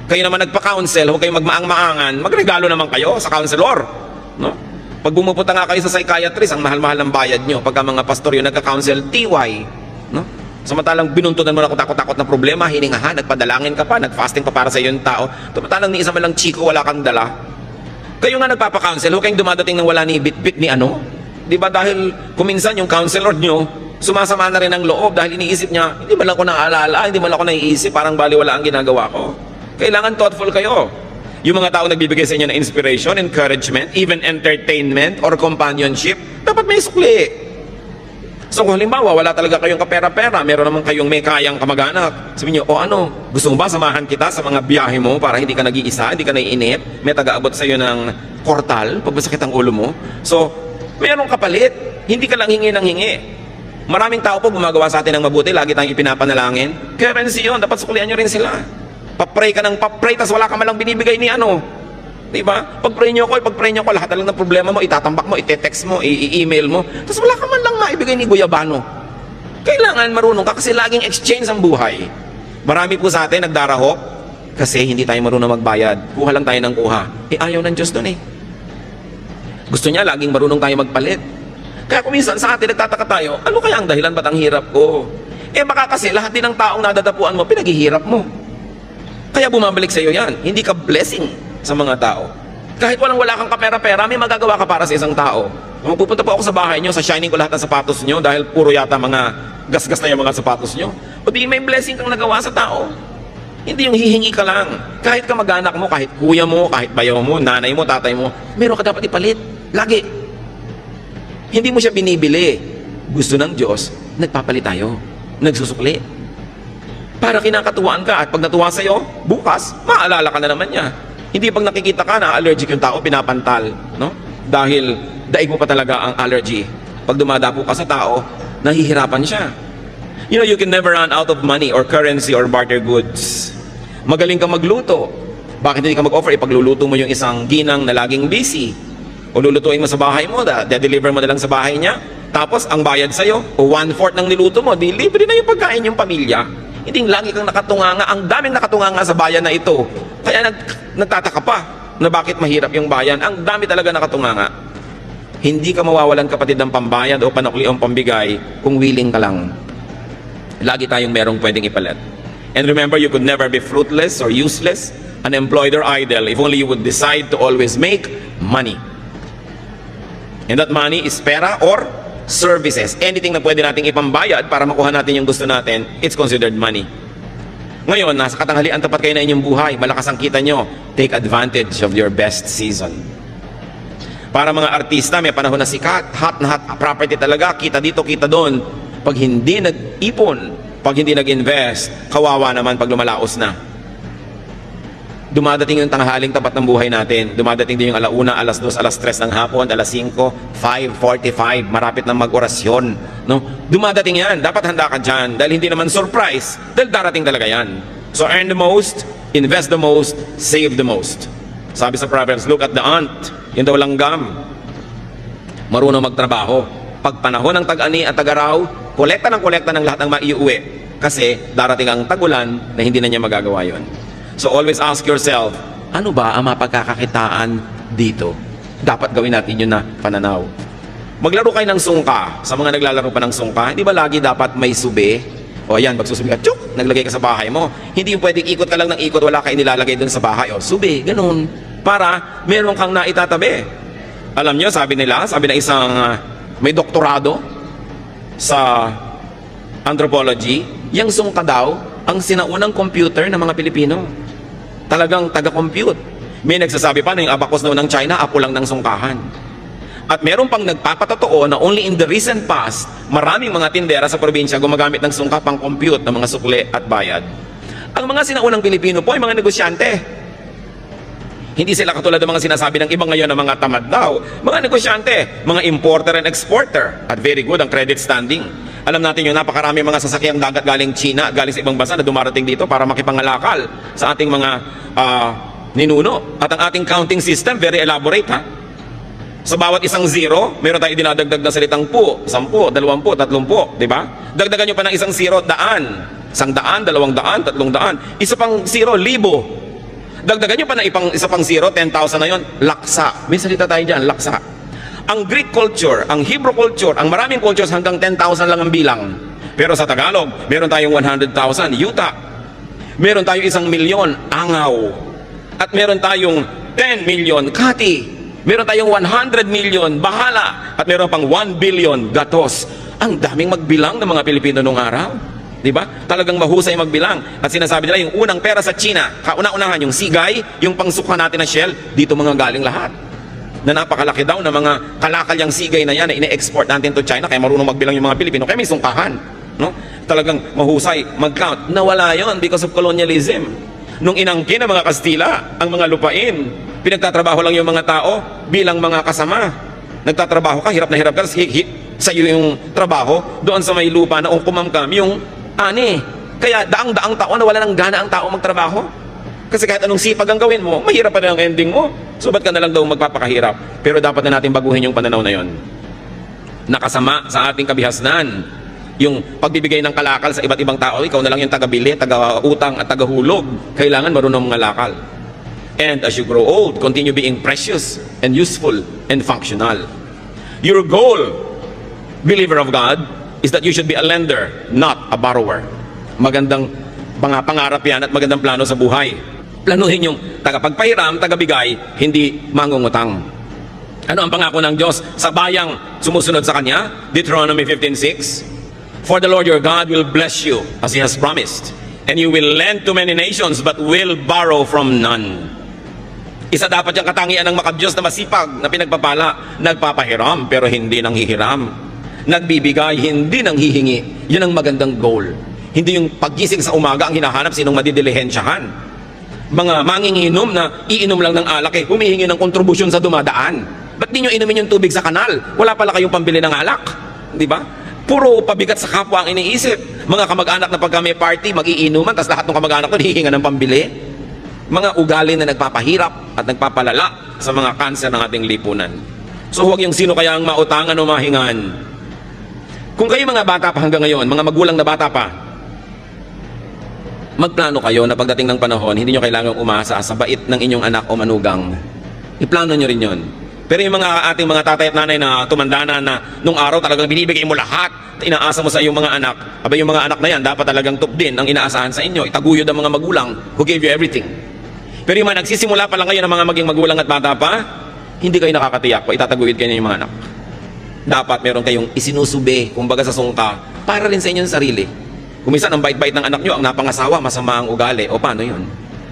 Kayo naman nagpa-counsel, huwag kayong magmaang-maangan, magregalo naman kayo sa counselor. No? Pag bumupunta nga kayo sa psychiatrist, ang mahal-mahal ng bayad nyo. Pagka mga pastor yung nagka-counsel, TY. No? Samantalang binuntunan mo na takot-takot na problema, hiningahan, nagpadalangin ka pa, nag-fasting pa para sa iyo yung tao. Samantalang ni isa man lang chiko, wala kang dala. Kayo nga nagpapa-counsel, huwag kayong dumadating ng wala ni bit-bit ni ano. Di ba dahil kuminsan yung counselor nyo, sumasama na rin ang loob dahil iniisip niya, hindi man lang ako naalala, hindi man lang ako naiisip, parang baliwala ang ginagawa ko. Kailangan thoughtful kayo. Yung mga tao nagbibigay sa inyo ng inspiration, encouragement, even entertainment or companionship, dapat may sukli. So kung halimbawa, wala talaga kayong kapera-pera, meron naman kayong may kayang kamag-anak, sabihin nyo, o ano, gusto mo ba samahan kita sa mga biyahe mo para hindi ka nag-iisa, hindi ka naiinip, may taga-abot sa iyo ng portal, pag masakit ang ulo mo. So, merong kapalit, hindi ka lang hingi ng hingi. Maraming tao po gumagawa sa atin ng mabuti, lagi tayong ipinapanalangin. Currency yun, dapat suklian nyo rin sila. Papray ka ng papray, tas wala ka malang binibigay ni ano. Diba? Pag-pray nyo ko, lahat na lang ng problema mo, itatambak mo, ite-text mo, i-email mo, tapos wala ka man lang maibigay ni Guyabano. Kailangan marunong ka kasi laging exchange ang buhay. Marami po sa atin nagdarahok kasi hindi tayo marunong magbayad. Kuha lang tayo ng kuha. Ayaw ng Diyos doon eh. Gusto niya laging marunong tayo magpalit. Kaya kung minsan sa atin nagtataka tayo, ano kaya ang dahilan ba't ang hirap ko? Baka kasi lahat din ng taong nadadapuan mo, pinaghihirap mo. Kaya bumabalik sa iyo yan. Hindi ka blessing sa mga tao. Kahit wala kang kapera-pera, may magagawa ka para sa isang tao. Kung pupunta po ako sa bahay nyo, sa shining ko lahat ng sapatos nyo dahil puro yata mga gasgas na yung mga sapatos nyo. O di may blessing kang nagawa sa tao. Hindi yung hihingi ka lang. Kahit kamag-anak mo, kahit kuya mo, kahit bayaw mo, nanay mo, tatay mo, meron ka dapat ipalit. Lagi. Hindi mo siya binibili. Gusto ng Diyos, nagpapalit tayo. Nagsusukli. Para kinakatuwaan ka at pag natuwa sa'yo, bukas, maalala ka na naman niya. Hindi pag nakikita ka na allergic yung tao, pinapantal, no? Dahil daig mo pa talaga ang allergy. Pag dumadapo ka sa tao, nahihirapan siya. You know, you can never run out of money or currency or barter goods. Magaling ka magluto. Bakit hindi ka mag-offer? Ipagluluto mo yung isang ginang na laging busy. O lulutuin mo sa bahay mo, de-deliver mo na lang sa bahay niya. Tapos, ang bayad sa'yo, o 1/4 ng niluto mo, di libre na yung pagkain yung pamilya. Hindi lagi kang nakatunganga. Ang daming nakatunganga sa bayan na ito. Kaya nagtataka pa na bakit mahirap yung bayan. Ang dami talaga nakatunganga. Hindi ka mawawalan kapatid ng pambayad o panukli o pambigay kung willing ka lang. Lagi tayong merong pwedeng ipalit. And remember, you could never be fruitless or useless, unemployed or idle if only you would decide to always make money. And that money is pera or services, anything na pwede nating ipambayad para makuha natin yung gusto natin, it's considered money. Ngayon, nasa katanghalian tapat kayo na inyong buhay, malakas ang kita nyo, take advantage of your best season. Para mga artista, may panahon na sikat, hot na hot property talaga, kita dito, kita doon. Pag hindi nag-ipon, pag hindi nag-invest, kawawa naman pag lumalaos na. Dumadating yung tanghaling tapat ng buhay natin. Dumadating din yung alauna, alas 2, alas 3 ng hapon, alas 5, 5:45, marapit na mag-orasyon. No? Dumadating yan. Dapat handa ka dyan. Dahil hindi naman surprise. Dahil darating talaga yan. So earn the most, invest the most, save the most. Sabi sa Proverbs, look at the ant. Yun daw langgam. Marunong magtrabaho. Pag panahon ng tag-ani at tag-araw, kolekta ng lahat ng maiuwi. Kasi darating ang tagulan na hindi na niya magagawa yun. So always ask yourself, ano ba ang mapagkakakitaan dito? Dapat gawin natin yun na pananaw. Maglaro kayo ng sungka. Sa mga naglalaro pa ng sungka, hindi ba lagi dapat may sube? O ayan, pag susubi ka, tsuk, naglagay ka sa bahay mo. Hindi yung pwedeng ikot ka lang ng ikot, wala kayo nilalagay dun sa bahay. O sube, ganun. Para meron kang naitatabi. Alam nyo, sabi nila, sabi na isang may doktorado sa anthropology, yung sungka daw, ang sinaunang computer ng mga Pilipino. Talagang taga-compute. May nagsasabi pa na yung abacus noon ng China, apo lang ng sungkahan. At meron pang nagpapatotoo na only in the recent past, maraming mga tindera sa probinsya gumagamit ng sungka pang compute ng mga sukle at bayad. Ang mga sinaunang Pilipino po ay mga negosyante. Hindi sila katulad ng mga sinasabi ng ibang ngayon na mga tamad daw. Mga negosyante, mga importer and exporter. At very good ang credit standing. Alam natin yung napakarami mga sasakyang dagat galing China, galing sa ibang bansa na dumarating dito para makipangalakal sa ating mga ninuno. At ang ating counting system, very elaborate ha. Sa bawat isang zero, meron tayong dinadagdag na salitang po, 10, 20, 30, di ba? Dagdagan nyo pa ng isang zero, daan. 100, 200, 300. Isa pang zero, libo. Dagdagan nyo pa ng isa pang zero, 10,000 na yon, laksa. May salita tayo dyan, laksa. Ang Greek culture, ang Hebrew culture, ang maraming cultures hanggang 10,000 lang ang bilang. Pero sa Tagalog, meron tayong 100,000, yuta. Meron tayong 1,000,000, angaw. At meron tayong 10 million, kati. Meron tayong 100 million, bahala. At meron pang 1 billion, gatos. Ang daming magbilang ng mga Pilipino nung araw. Diba? Talagang mahusay magbilang. At sinasabi nila, yung unang pera sa China, kauna-unahan, yung sigay, yung pangsukha natin na shell, dito mga galing lahat. Na napakalaki daw na mga kalakalyang sigay na yan na ine-export natin to China, kaya marunong magbilang yung mga Pilipino, kaya may sungkahan. No? Talagang mahusay mag-count. Nawala yon because of colonialism. Nung inangkin ng mga Kastila, ang mga lupain, pinagtatrabaho lang yung mga tao bilang mga kasama. Nagtatrabaho ka, hirap na hirap ka, sa iyo yung trabaho, doon sa may lupa na kumamkam yung ani. Kaya daang-daang taon na wala nang gana ang tao magtrabaho. Kasi kahit anong sipag ang gawin mo, mahirap pa rin ang ending mo. So ba't ka na lang daw magpapakahirap? Pero dapat na natin baguhin yung pananaw na yon. Nakasama sa ating kabihasnan yung pagbibigay ng kalakal sa iba't ibang tao. Ikaw na lang yung taga-bili, taga-utang at taga-hulog. Kailangan marunong mangalakal. And as you grow old, continue being precious and useful and functional. Your goal, believer of God, is that you should be a lender, not a borrower. Magandang pangarap yan at magandang plano sa buhay. Planuhin yung tagapagpahiram, tagabigay, hindi mangungutang. Ano ang pangako ng Diyos sa bayang sumusunod sa Kanya? Deuteronomy 15:6. For the Lord your God will bless you as He has promised, and you will lend to many nations but will borrow from none. Isa dapat yung katangian ng makadiyos na masipag na pinagpapala, nagpapahiram pero hindi nang hihiram. Nagbibigay, hindi nang hihingi. Yun ang magandang goal. Hindi yung paggising sa umaga ang hinahanap sinong madidilihensyahan. Mga manginginom na iinom lang ng alak humihingi ng kontribusyon sa dumadaan. Ba't di nyo inumin yung tubig sa kanal? Wala pala kayong pambili ng alak. Di ba? Puro pabigat sa kapwa ang iniisip. Mga kamag-anak na pagka may party, mag-iinuman, tapos lahat ng kamag-anak ko hihinga ng pambili. Mga ugali na nagpapahirap at nagpapalala sa mga kanser ng ating lipunan. So huwag yung sino kaya ang mautangan o mahingan. Kung kayo mga bata pa hanggang ngayon, mga magulang na bata pa, magplano kayo na pagdating ng panahon, hindi nyo kailangang umasa sa bait ng inyong anak o manugang. Iplano nyo rin yun. Pero yung mga ating mga tatay at nanay na tumanda na nung araw talagang binibigay mo lahat, inaasa mo sa iyong mga anak, aba yung mga anak na yan, dapat talagang top din ang inaasahan sa inyo. Itaguyod ang mga magulang who gave you everything. Pero yung mga nagsisimula pa lang ngayon ng mga maging magulang at bata pa, hindi kayo nakakatiyak pa, itataguyod kayo ng mga anak. Dapat meron kayong isinusube, kumbaga sa sungka, para rin sa inyong sarili. Kung minsan ang bait-bait ng anak nyo, ang napangasawa, masama ang ugali, o paano yun?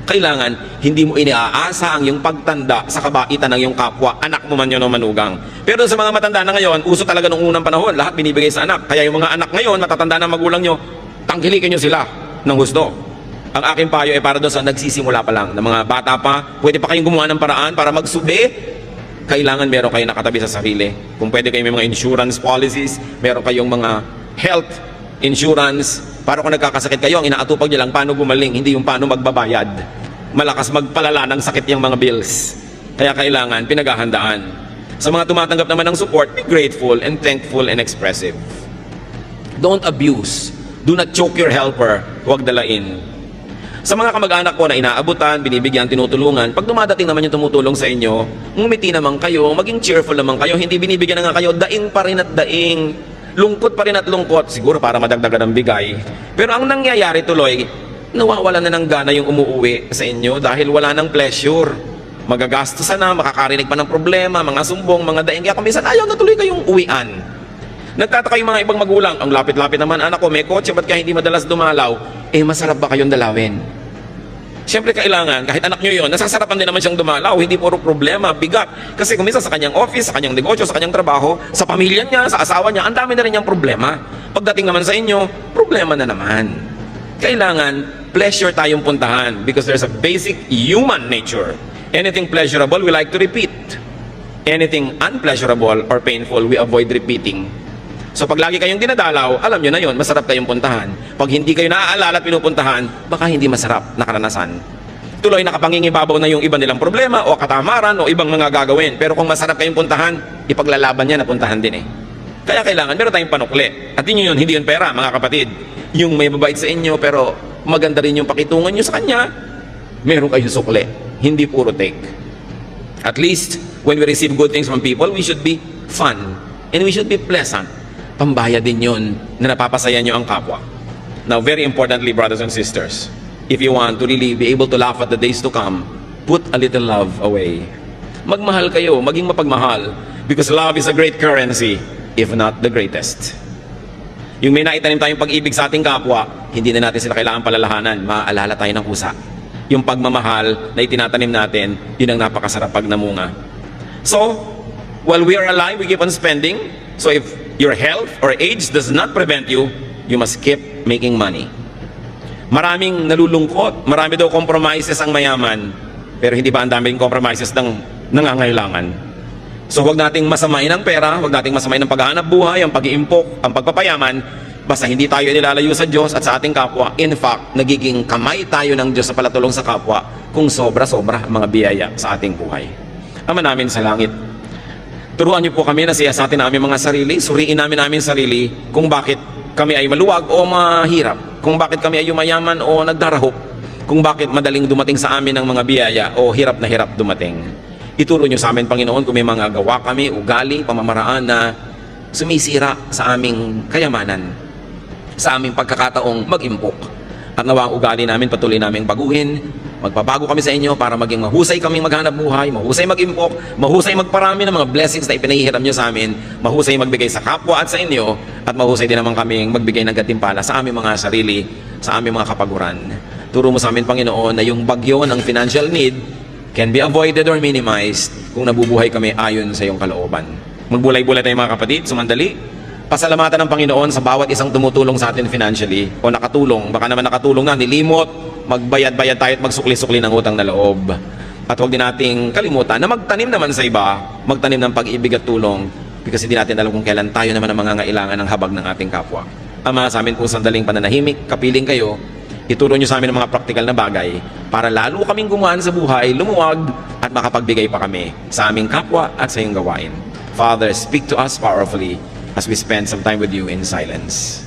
Kailangan, hindi mo iniaasa ang iyong pagtanda sa kabaitan ng iyong kapwa, anak mo man yun o manugang. Pero sa mga matanda na ngayon, uso talaga nung unang panahon, lahat binibigay sa anak. Kaya yung mga anak ngayon, matatanda na magulang nyo, tangkilikin nyo sila ng gusto. Ang aking payo ay para doon sa nagsisimula pa lang, ng mga bata pa, pwede pa kayong gumawa ng paraan para magsubi. Kailangan meron kayo nakatabi sa sarili. Kung pwede kayo may mga insurance policies, meron kayong mga health insurance, para kung nagkakasakit kayo, ang inaatupag nyo lang paano gumaling, hindi yung paano magbabayad. Malakas magpalala ng sakit yung mga bills. Kaya kailangan pinaghahandaan. Sa mga tumatanggap naman ng support, be grateful and thankful and expressive. Don't abuse. Do not choke your helper. Huwag dalain. Sa mga kamag-anak ko na inaabutan, binibigyan, tinutulungan, pag dumadating naman yung tumutulong sa inyo, ngumiti naman kayo, maging cheerful naman kayo, hindi binibigyan na nga kayo, daing pa rin at daing, lungkot pa rin at lungkot, siguro para madagdagan ng bigay. Pero ang nangyayari tuloy, nawawala na ng gana yung umuuwi sa inyo dahil wala ng pleasure. Magagastusan na, makakarinig pa ng problema, mga sumbong, mga daing, kaya kung minsan ayaw na tuloy kayong uwian. Nagtataka yung mga ibang magulang, ang lapit-lapit naman, anak ko, may kotse, ba't kaya hindi madalas dumalaw? Masarap ba kayong dalawin? Siyempre kailangan, kahit anak nyo yun, nasasarapan din naman siyang dumalaw, hindi puro problema, bigat. Kasi kung minsan sa kanyang office, sa kanyang negosyo, sa kanyang trabaho, sa pamilya niya, sa asawa niya, ang dami na rin niyang problema. Pagdating naman sa inyo, problema na naman. Kailangan, pleasure tayong puntahan because there's a basic human nature. Anything pleasurable, we like to repeat. Anything unpleasurable or painful, we avoid repeating. So pag lagi kayong dinadalaw, alam nyo na yon, masarap kayong puntahan. Pag hindi kayo naaalala at pinupuntahan, baka hindi masarap na karanasan. Tuloy nakapangingibabaw na yung iba nilang problema o katamaran o ibang mga gagawin. Pero kung masarap kayong puntahan, ipaglalaban niya na puntahan din eh. Kaya kailangan, meron tayong panukli. At yun, hindi yun pera, mga kapatid. Yung may mabait sa inyo, pero maganda rin yung pakitungan nyo sa kanya, meron kayong sukli. Hindi puro take. At least, when we receive good things from people, we should be fun. And we should be pleasant. Pambaya din yun na napapasaya nyo ang kapwa. Now, very importantly, brothers and sisters, if you want to really be able to laugh at the days to come, put a little love away. Magmahal kayo, maging mapagmahal, because love is a great currency, if not the greatest. Yung may naitanim tayong pag-ibig sa ating kapwa, hindi na natin sila kailangan palalahanan, maaalala tayo ng kusa. Yung pagmamahal na itinatanim natin, yun ang napakasarap pag namunga. So, while we are alive, we keep on spending. So if your health or age does not prevent you, you must keep making money. Maraming nalulungkot, marami daw compromises ang mayaman, pero hindi ba ang daming compromises ng nangangailangan? So huwag nating masamain ang pera, huwag nating masamain ang paghahanap buhay, ang pag-iimpok, ang pagpapayaman, basta hindi tayo nilalayo sa Diyos at sa ating kapwa. In fact, nagiging kamay tayo ng Diyos sa palatulong sa kapwa kung sobra-sobra ang mga biyaya sa ating buhay. Ama namin sa langit, turuan niyo po kami na siyasatin namin mga sarili, suriin namin sarili kung bakit kami ay maluwag o mahirap, kung bakit kami ay yumayaman o nagdarahop, kung bakit madaling dumating sa amin ang mga biyaya o hirap na hirap dumating. Ituro niyo sa amin, Panginoon, kung may mga gawa kami, ugali, pamamaraan na sumisira sa aming kayamanan, sa aming pagkakataong mag-impok. At nawa ang ugali namin patuloy naming baguhin. Magpabago kami sa inyo para maging mahusay kaming maghanap buhay, mahusay mag-impok, mahusay magparami ng mga blessings na ipinahihiram nyo sa amin, mahusay magbigay sa kapwa at sa inyo, at mahusay din naman kaming magbigay ng gantimpala sa aming mga sarili, sa aming mga kapaguran. Turo mo sa amin, Panginoon, na yung bagyo ng financial need can be avoided or minimized kung nabubuhay kami ayon sa iyong kalooban. Magbulay-bulay tayo mga kapatid, sumandali. Pasalamatan ng Panginoon sa bawat isang tumutulong sa atin financially o nakatulong, baka naman nakatulong na, nilimot, magbayad-bayad tayo at magsukli-sukli ng utang na loob. At huwag din nating kalimutan na magtanim naman sa iba, magtanim ng pag-ibig at tulong, because hindi natin alam kung kailan tayo naman ang mangangailangan ng habag ng ating kapwa. Ama, sa amin po sandaling pananahimik, kapiling kayo, ituro nyo sa amin ang mga praktikal na bagay para lalo kaming gumaan sa buhay, lumuwag at makapagbigay pa kami sa aming kapwa at sa iyong gawain. Father, speak to us powerfully as we spend some time with you in silence.